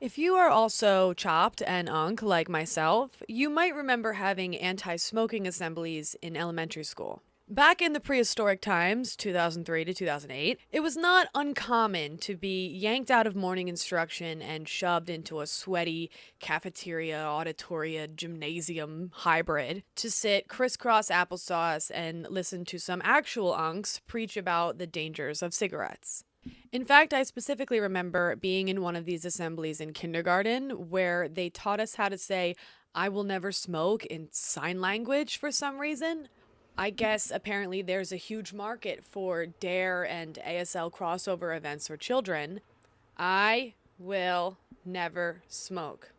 If you are also chopped and unk like myself, you might remember having anti-smoking assemblies in elementary school. Back in the prehistoric times, 2003 to 2008, it was not uncommon to be yanked out of morning instruction and shoved into a sweaty cafeteria, auditoria, gymnasium hybrid to sit crisscross applesauce and listen to some actual unks preach about the dangers of cigarettes. In fact, I specifically remember being in one of these assemblies in kindergarten where they taught us how to say, "I will never smoke" in sign language for some reason. I guess apparently there's a huge market for DARE and ASL crossover events for children. I will never smoke.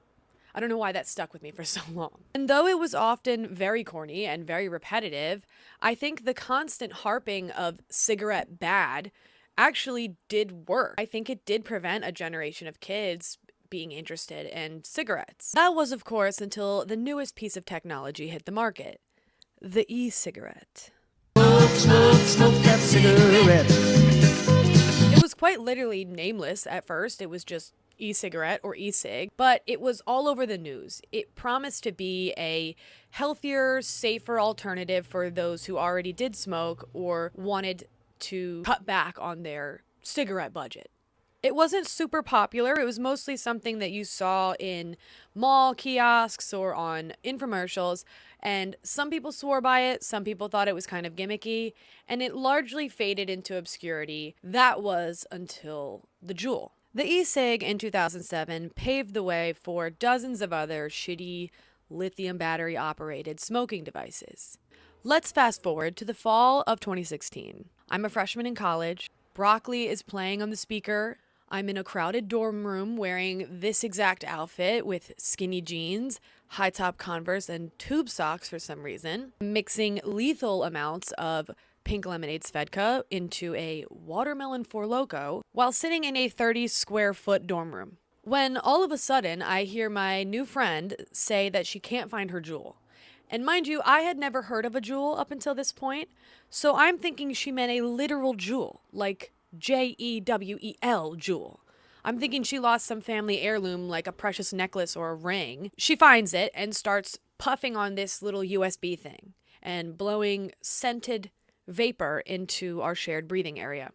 I don't know why that stuck with me for so long. And though it was often very corny and very repetitive, I think the constant harping of cigarette bad actually did work. I think it did prevent a generation of kids being interested in cigarettes. That was, of course, until the newest piece of technology hit the market. The e-cigarette. Smoke that cigarette. It was quite literally nameless at first. It was just e-cigarette or e-cig, but it was all over the news. It promised to be a healthier, safer alternative for those who already did smoke or wanted to cut back on their cigarette budget. It wasn't super popular. It was mostly something that you saw in mall kiosks or on infomercials, and some people swore by it, some people thought it was kind of gimmicky, and it largely faded into obscurity. That was until the Juul. The e-cig in 2007 paved the way for dozens of other shitty lithium battery operated smoking devices. Let's fast forward to the fall of 2016. I'm a freshman in college. Broccoli is playing on the speaker. I'm in a crowded dorm room wearing this exact outfit with skinny jeans, high-top Converse, and tube socks for some reason, mixing lethal amounts of pink lemonade Svedka into a watermelon Four Loko while sitting in a 30-square-foot dorm room. When all of a sudden I hear my new friend say that she can't find her Juul. And mind you, I had never heard of a Juul up until this point, so I'm thinking she meant a literal Juul, like Jewel Juul. I'm thinking she lost some family heirloom like a precious necklace or a ring. She finds it and starts puffing on this little USB thing and blowing scented vapor into our shared breathing area.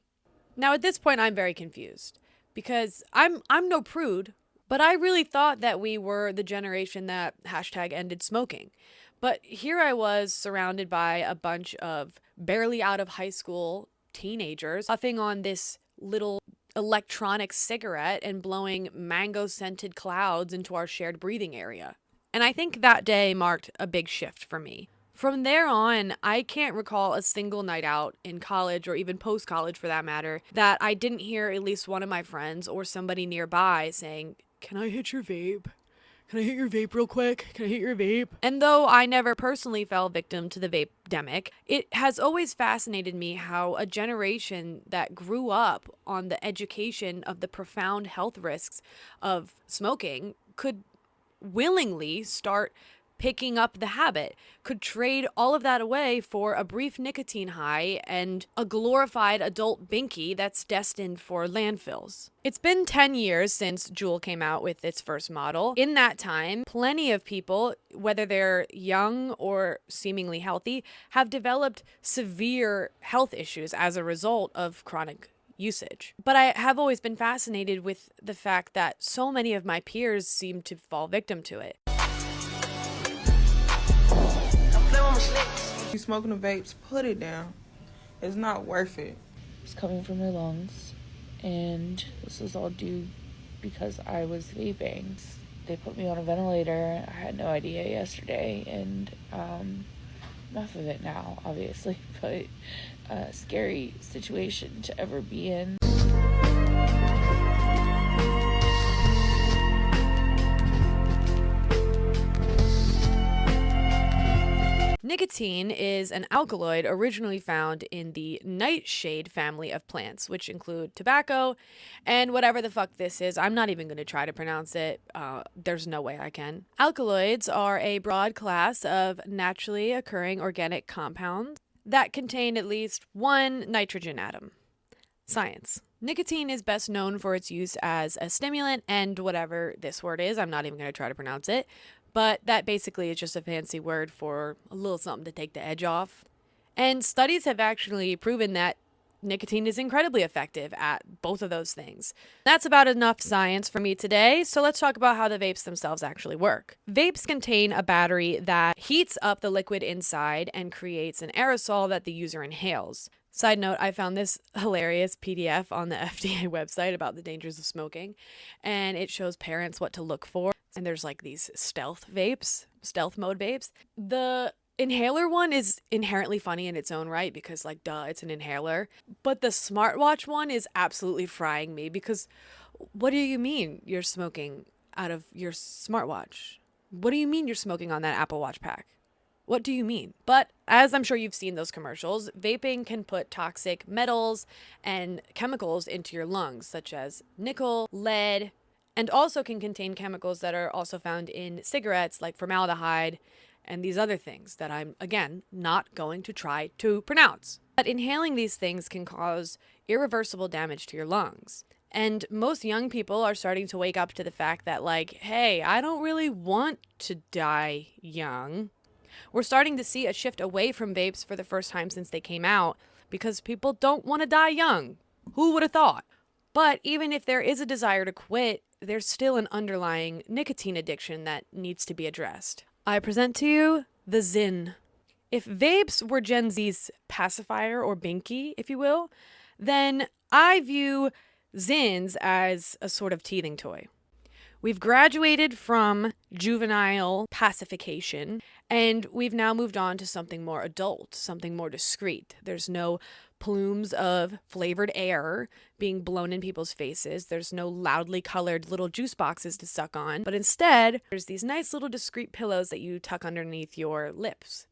Now at this point I'm very confused because I'm no prude, but I really thought that we were the generation that #ended smoking. But here I was surrounded by a bunch of barely out of high school teenagers puffing on this little electronic cigarette and blowing mango-scented clouds into our shared breathing area. And I think that day marked a big shift for me. From there on, I can't recall a single night out in college or even post-college for that matter that I didn't hear at least one of my friends or somebody nearby saying, "Can I hit your vape? Can I hit your vape real quick? Can I hit your vape?" And though I never personally fell victim to the vape-demic, it has always fascinated me how a generation that grew up on the education of the profound health risks of smoking could willingly start picking up the habit, could trade all of that away for a brief nicotine high and a glorified adult binky that's destined for landfills. It's been 10 years since Juul came out with its first model. In that time, plenty of people, whether they're young or seemingly healthy, have developed severe health issues as a result of chronic usage. But I have always been fascinated with the fact that so many of my peers seem to fall victim to it. You smoking the vapes, put it down. It's not worth it. It's coming from my lungs, and this is all due because I was vaping. They put me on a ventilator. I had no idea yesterday, and enough of it now, obviously, but a scary situation to ever be in. Nicotine is an alkaloid originally found in the nightshade family of plants, which include tobacco and whatever the fuck this is. I'm not even going to try to pronounce it. There's no way I can. Alkaloids are a broad class of naturally occurring organic compounds that contain at least one nitrogen atom. Science. Nicotine is best known for its use as a stimulant and whatever this word is. I'm not even going to try to pronounce it. But that basically is just a fancy word for a little something to take the edge off. And studies have actually proven that nicotine is incredibly effective at both of those things. That's about enough science for me today, so let's talk about how the vapes themselves actually work. Vapes contain a battery that heats up the liquid inside and creates an aerosol that the user inhales. Side note, I found this hilarious PDF on the FDA website about the dangers of smoking, and it shows parents what to look for. And there's like these stealth mode vapes. The inhaler one is inherently funny in its own right because, like, duh, it's an inhaler. But the smartwatch one is absolutely frying me because what do you mean you're smoking out of your smartwatch? What do you mean you're smoking on that Apple Watch pack? What do you mean? But as I'm sure you've seen those commercials, vaping can put toxic metals and chemicals into your lungs, such as nickel, lead, and also can contain chemicals that are also found in cigarettes like formaldehyde and these other things that I'm, again, not going to try to pronounce. But inhaling these things can cause irreversible damage to your lungs. And most young people are starting to wake up to the fact that, like, hey, I don't really want to die young. We're starting to see a shift away from vapes for the first time since they came out because people don't want to die young. Who would have thought? But even if there is a desire to quit, there's still an underlying nicotine addiction that needs to be addressed. I present to you the Zyn. If vapes were Gen Z's pacifier or binky, if you will, then I view Zyns as a sort of teething toy. We've graduated from juvenile pacification, and we've now moved on to something more adult, something more discreet. There's no plumes of flavored air being blown in people's faces. There's no loudly colored little juice boxes to suck on, but instead, there's these nice little discreet pillows that you tuck underneath your lips.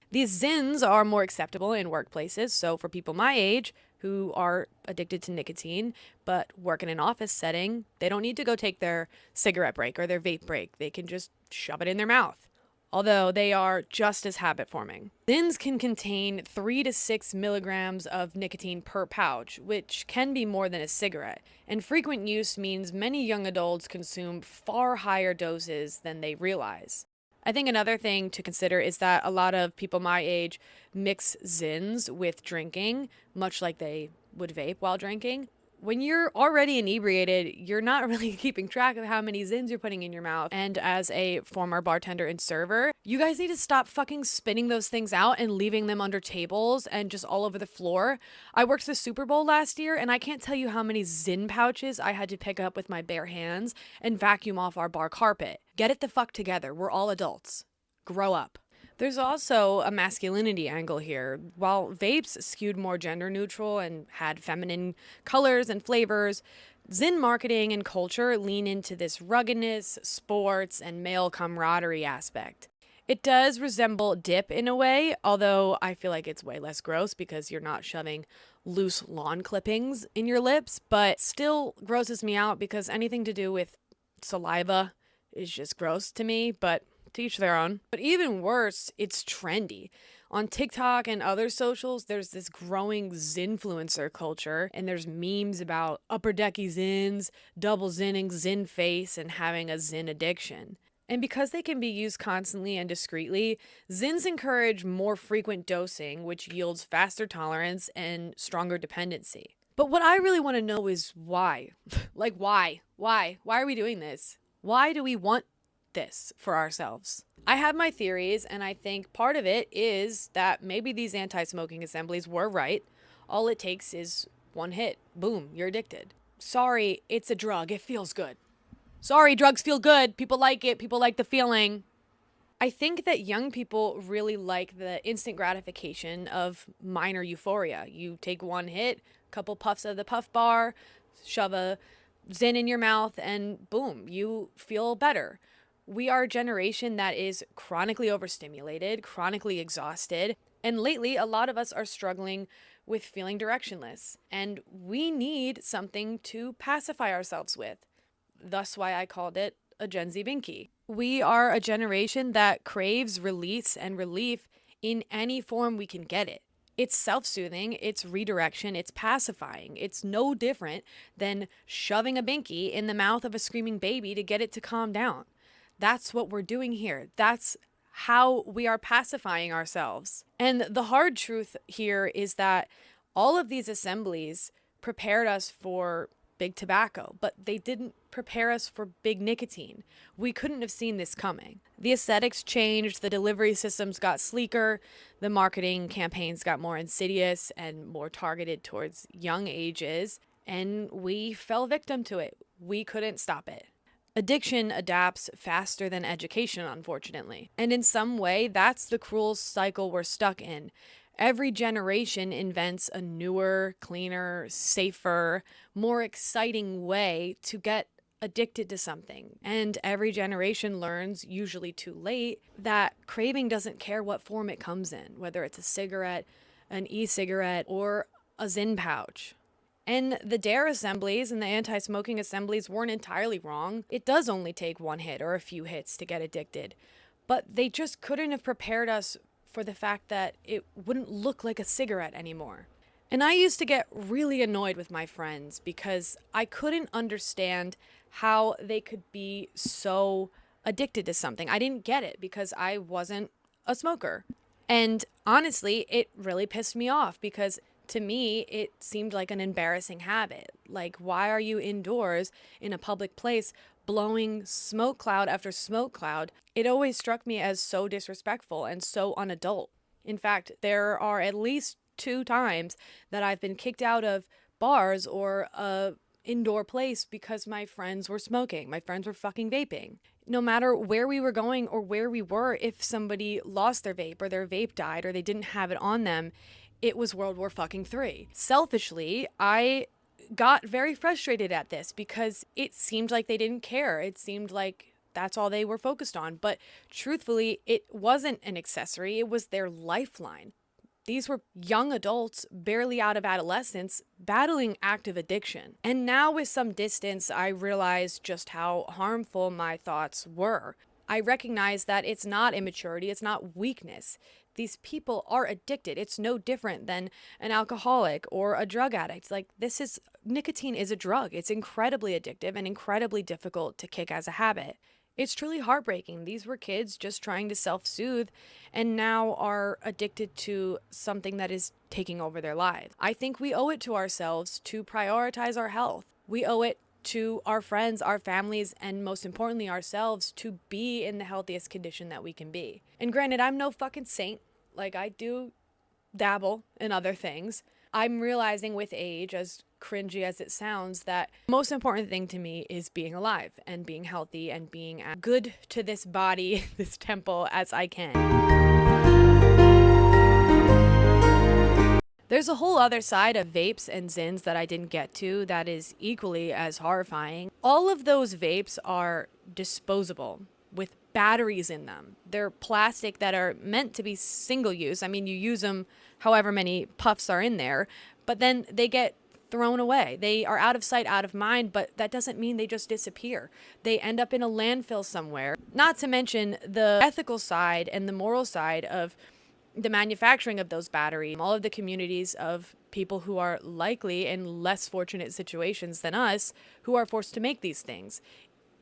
These Zyns are more acceptable in workplaces, so for people my age who are addicted to nicotine but work in an office setting, they don't need to go take their cigarette break or their vape break. They can just shove it in their mouth, although they are just as habit forming. Zyns can contain 3 to 6 milligrams of nicotine per pouch, which can be more than a cigarette, and frequent use means many young adults consume far higher doses than they realize. I think another thing to consider is that a lot of people my age mix Zyns with drinking, much like they would vape while drinking. When you're already inebriated, you're not really keeping track of how many Zyns you're putting in your mouth. And as a former bartender and server, you guys need to stop fucking spinning those things out and leaving them under tables and just all over the floor. I worked the Super Bowl last year, and I can't tell you how many Zyn pouches I had to pick up with my bare hands and vacuum off our bar carpet. Get it the fuck together. We're all adults. Grow up. There's also a masculinity angle here. While vapes skewed more gender neutral and had feminine colors and flavors, Zyn marketing and culture lean into this ruggedness, sports, and male camaraderie aspect. It does resemble dip in a way, although I feel like it's way less gross because you're not shoving loose lawn clippings in your lips, but still grosses me out because anything to do with saliva is just gross to me, but to each their own. But even worse, it's trendy. On TikTok and other socials, there's this growing Zynfluencer culture, and there's memes about upper decky Zyns, double Zinning, Zyn face, and having a Zyn addiction. And because they can be used constantly and discreetly, Zyns encourage more frequent dosing, which yields faster tolerance and stronger dependency. But what I really want to know is why? Like, why? Why? Why are we doing this? Why do we want this for ourselves? I have my theories, and I think part of it is that maybe these anti-smoking assemblies were right. All it takes is one hit. Boom, you're addicted. Sorry, it's a drug. It feels good. Sorry, drugs feel good. People like it. People like the feeling. I think that young people really like the instant gratification of minor euphoria. You take one hit, couple puffs of the puff bar, shove a Zyn in your mouth, and boom, you feel better. We are a generation that is chronically overstimulated, chronically exhausted, and lately a lot of us are struggling with feeling directionless, and we need something to pacify ourselves with. Thus why I called it a Gen Z binky. We are a generation that craves release and relief in any form we can get it. It's self-soothing, it's redirection, it's pacifying. It's no different than shoving a binky in the mouth of a screaming baby to get it to calm down. That's what we're doing here. That's how we are pacifying ourselves. And the hard truth here is that all of these assemblies prepared us for big tobacco, but they didn't prepare us for big nicotine. We couldn't have seen this coming. The aesthetics changed, the delivery systems got sleeker, the marketing campaigns got more insidious and more targeted towards young ages, and we fell victim to it. We couldn't stop it. Addiction adapts faster than education, unfortunately. And in some way, that's the cruel cycle we're stuck in. Every generation invents a newer, cleaner, safer, more exciting way to get addicted to something. And every generation learns, usually too late, that craving doesn't care what form it comes in, whether it's a cigarette, an e-cigarette, or a Zyn pouch. And the DARE assemblies and the anti-smoking assemblies weren't entirely wrong. It does only take one hit or a few hits to get addicted. But they just couldn't have prepared us for the fact that it wouldn't look like a cigarette anymore. And I used to get really annoyed with my friends because I couldn't understand how they could be so addicted to something. I didn't get it because I wasn't a smoker. And honestly, it really pissed me off because to me, it seemed like an embarrassing habit. Like, why are you indoors in a public place blowing smoke cloud after smoke cloud? It always struck me as so disrespectful and so unadult. In fact, there are at least 2 times that I've been kicked out of bars or a indoor place because my friends were smoking. My friends were fucking vaping. No matter where we were going or where we were, if somebody lost their vape or their vape died or they didn't have it on them, it was World War fucking III. Selfishly, I got very frustrated at this because it seemed like they didn't care. It seemed like that's all they were focused on. But truthfully, it wasn't an accessory. It was their lifeline. These were young adults, barely out of adolescence, battling active addiction. And now with some distance, I realize just how harmful my thoughts were. I recognize that it's not immaturity, it's not weakness. These people are addicted. It's no different than an alcoholic or a drug addict. Like, nicotine is a drug. It's incredibly addictive and incredibly difficult to kick as a habit. It's truly heartbreaking. These were kids just trying to self-soothe and now are addicted to something that is taking over their lives. I think we owe it to ourselves to prioritize our health. We owe it to our friends, our families, and most importantly ourselves to be in the healthiest condition that we can be. And granted, I'm no fucking saint. Like, I do dabble in other things. I'm realizing with age, as cringy as it sounds, that the most important thing to me is being alive and being healthy and being as good to this body, this temple, as I can. There's a whole other side of vapes and Zyns that I didn't get to that is equally as horrifying. All of those vapes are disposable with batteries in them. They're plastic that are meant to be single use. I mean, you use them however many puffs are in there, but then they get thrown away. They are out of sight, out of mind, but that doesn't mean they just disappear. They end up in a landfill somewhere. Not to mention the ethical side and the moral side of the manufacturing of those batteries, all of the communities of people who are likely in less fortunate situations than us who are forced to make these things.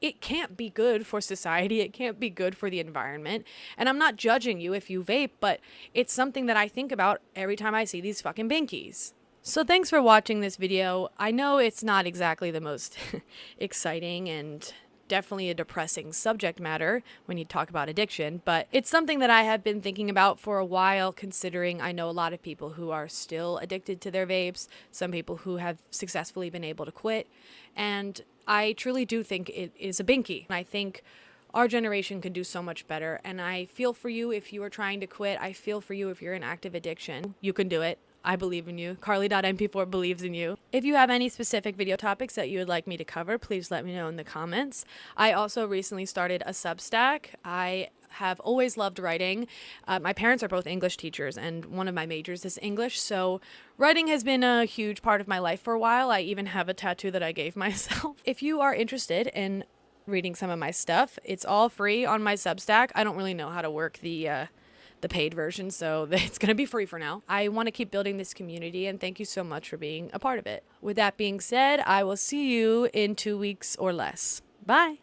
It can't be good for society. It can't be good for the environment. And I'm not judging you if you vape, but it's something that I think about every time I see these fucking binkies. So thanks for watching this video. I know it's not exactly the most exciting and definitely a depressing subject matter when you talk about addiction, but it's something that I have been thinking about for a while, considering I know a lot of people who are still addicted to their vapes, some people who have successfully been able to quit, and I truly do think it is a binky. I think our generation can do so much better, and I feel for you if you are trying to quit. I feel for you if you're in active addiction. You can do it. I believe in you. Carly.mp4 believes in you. If you have any specific video topics that you would like me to cover, please let me know in the comments. I also recently started a Substack. I have always loved writing. My parents are both English teachers, and one of my majors is English, so writing has been a huge part of my life for a while. I even have a tattoo that I gave myself. If you are interested in reading some of my stuff, it's all free on my Substack. I don't really know how to work the the paid version, so it's going to be free for now. I want to keep building this community, and thank you so much for being a part of it. With that being said, I will see you in 2 weeks or less. Bye.